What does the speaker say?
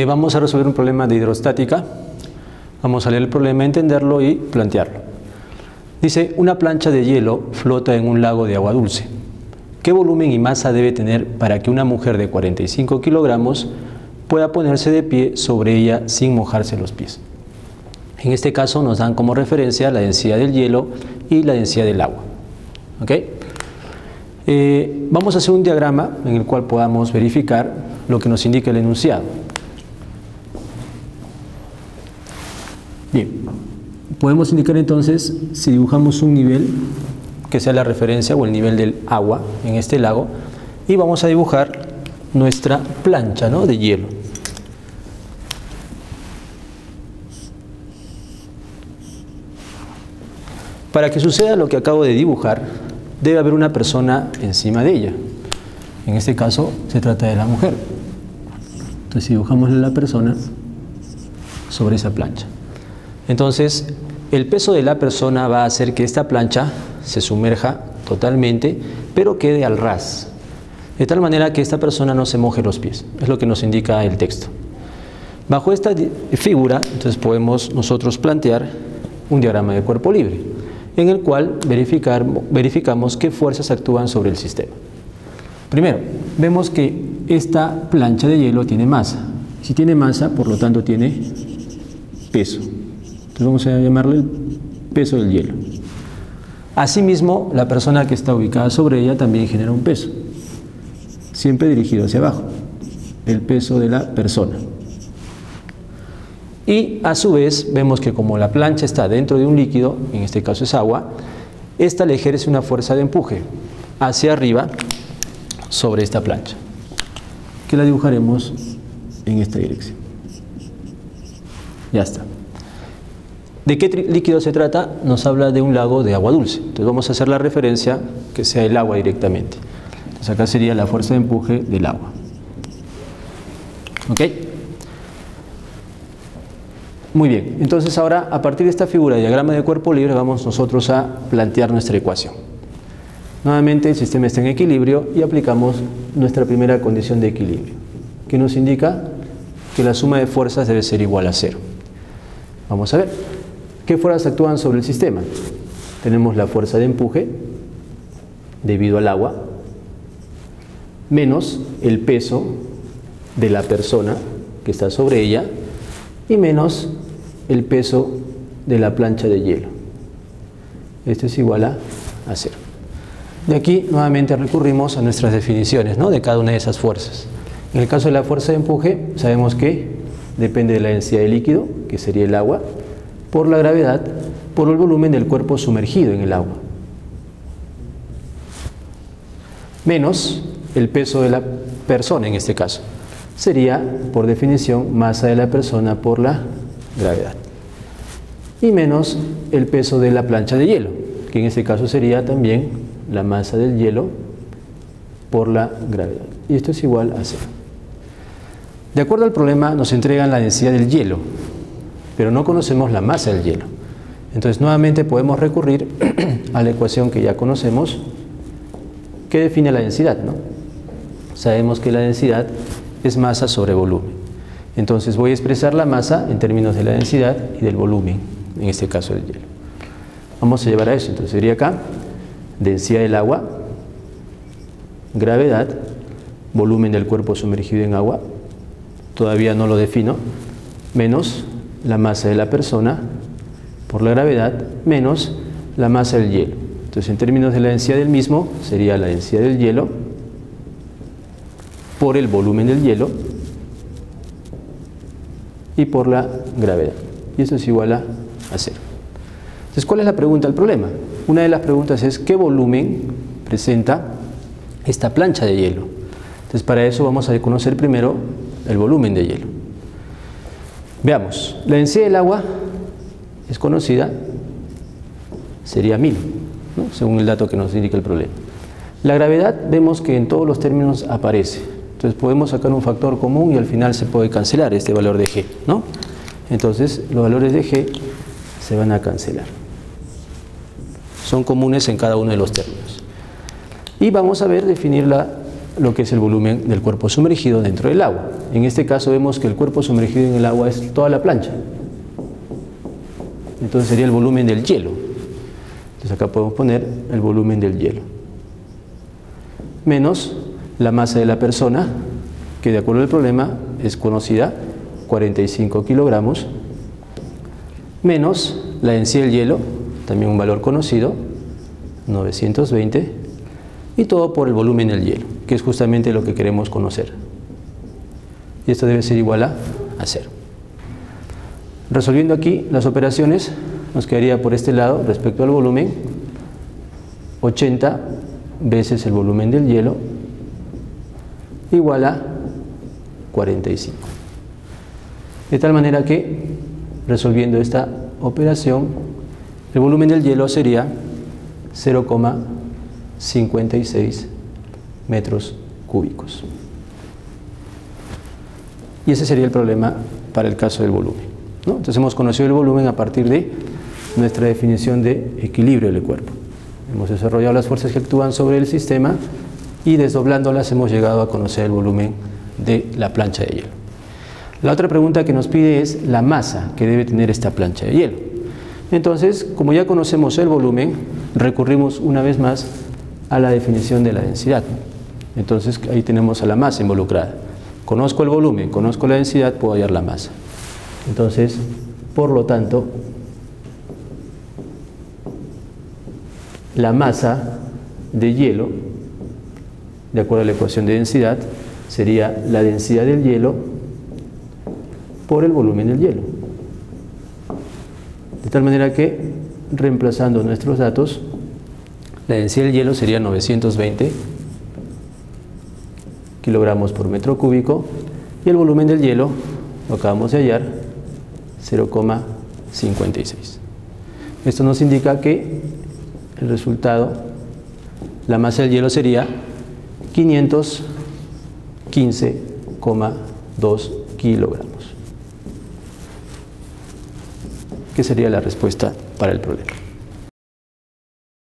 Vamos a resolver un problema de hidrostática. Vamos a leer el problema, entenderlo y plantearlo. Dice, una plancha de hielo flota en un lago de agua dulce. ¿Qué volumen y masa debe tener para que una mujer de 45 kilogramos pueda ponerse de pie sobre ella sin mojarse los pies? En este caso nos dan como referencia la densidad del hielo y la densidad del agua. ¿Ok? Vamos a hacer un diagrama en el cual podamos verificar lo que nos indica el enunciado. Bien, podemos indicar entonces, si dibujamos un nivel que sea la referencia o el nivel del agua en este lago, y vamos a dibujar nuestra plancha, ¿no?, de hielo. Para que suceda lo que acabo de dibujar, debe haber una persona encima de ella. En este caso se trata de la mujer. Entonces si dibujamos a la persona sobre esa plancha. Entonces el peso de la persona va a hacer que esta plancha se sumerja totalmente, pero quede al ras, de tal manera que esta persona no se moje los pies. Es lo que nos indica el texto. Bajo esta figura, entonces podemos nosotros plantear un diagrama de cuerpo libre, en el cual verificamos qué fuerzas actúan sobre el sistema. Primero, vemos que esta plancha de hielo tiene masa. Si tiene masa, por lo tanto tiene peso. Entonces vamos a llamarle el peso del hielo. Asimismo, la persona que está ubicada sobre ella también genera un peso, siempre dirigido hacia abajo, el peso de la persona. Y a su vez vemos que como la plancha está dentro de un líquido, en este caso es agua, esta le ejerce una fuerza de empuje hacia arriba sobre esta plancha, que la dibujaremos en esta dirección. Ya está. ¿De qué líquido se trata? Nos habla de un lago de agua dulce. Entonces vamos a hacer la referencia que sea el agua directamente. Entonces acá sería la fuerza de empuje del agua. ¿Ok? Muy bien. Entonces ahora, a partir de esta figura de diagrama de cuerpo libre, vamos nosotros a plantear nuestra ecuación. Nuevamente el sistema está en equilibrio y aplicamos nuestra primera condición de equilibrio, que nos indica que la suma de fuerzas debe ser igual a 0. Vamos a ver. ¿Qué fuerzas actúan sobre el sistema? Tenemos la fuerza de empuje debido al agua, menos el peso de la persona que está sobre ella y menos el peso de la plancha de hielo. Esto es igual a 0. De aquí nuevamente recurrimos a nuestras definiciones, ¿no?, de cada una de esas fuerzas. En el caso de la fuerza de empuje, sabemos que depende de la densidad del líquido, que sería el agua, por la gravedad, por el volumen del cuerpo sumergido en el agua, menos el peso de la persona en este caso. Sería, por definición, masa de la persona por la gravedad. Y menos el peso de la plancha de hielo, que en este caso sería también la masa del hielo por la gravedad. Y esto es igual a 0. De acuerdo al problema, nos entregan la densidad del hielo, pero no conocemos la masa del hielo. Entonces nuevamente podemos recurrir a la ecuación que ya conocemos, que define la densidad, ¿no? Sabemos que la densidad es masa sobre volumen. Entonces voy a expresar la masa en términos de la densidad y del volumen, en este caso del hielo. Vamos a llevar a eso. Entonces sería acá densidad del agua, gravedad, volumen del cuerpo sumergido en agua, todavía no lo defino, menos la masa de la persona por la gravedad, menos la masa del hielo. Entonces en términos de la densidad del mismo, sería la densidad del hielo por el volumen del hielo y por la gravedad. Y esto es igual a 0. Entonces, ¿cuál es la pregunta del problema? Una de las preguntas es, ¿qué volumen presenta esta plancha de hielo? Entonces, para eso vamos a conocer primero el volumen de hielo. Veamos, la densidad del agua es conocida, sería 1000, ¿no?, según el dato que nos indica el problema. La gravedad vemos que en todos los términos aparece. Entonces podemos sacar un factor común y al final se puede cancelar este valor de G, ¿no? Entonces los valores de G se van a cancelar. Son comunes en cada uno de los términos. Y vamos a ver definir la lo que es el volumen del cuerpo sumergido dentro del agua. En este caso vemos que el cuerpo sumergido en el agua es toda la plancha. Entonces sería el volumen del hielo. Entonces acá podemos poner el volumen del hielo. Menos la masa de la persona, que de acuerdo al problema es conocida, 45 kilogramos, menos la densidad del hielo, también un valor conocido, 920, y todo por el volumen del hielo, que es justamente lo que queremos conocer. Y esto debe ser igual a 0. Resolviendo aquí las operaciones, nos quedaría por este lado, respecto al volumen, 80 veces el volumen del hielo, igual a 45. De tal manera que, resolviendo esta operación, el volumen del hielo sería 0,56 metros cúbicos. Y ese sería el problema para el caso del volumen, ¿no? Entonces hemos conocido el volumen a partir de nuestra definición de equilibrio del cuerpo. Hemos desarrollado las fuerzas que actúan sobre el sistema y desdoblándolas hemos llegado a conocer el volumen de la plancha de hielo. La otra pregunta que nos pide es la masa que debe tener esta plancha de hielo. Entonces, como ya conocemos el volumen, recurrimos una vez más a la definición de la densidad. Entonces, ahí tenemos a la masa involucrada. Conozco el volumen, conozco la densidad, puedo hallar la masa. Entonces, por lo tanto, la masa de hielo, de acuerdo a la ecuación de densidad, sería la densidad del hielo por el volumen del hielo. De tal manera que, reemplazando nuestros datos, la densidad del hielo sería 920 kilogramos por metro cúbico y el volumen del hielo, lo acabamos de hallar, 0,56. Esto nos indica que el resultado, la masa del hielo sería 515,2 kilogramos, que sería la respuesta para el problema.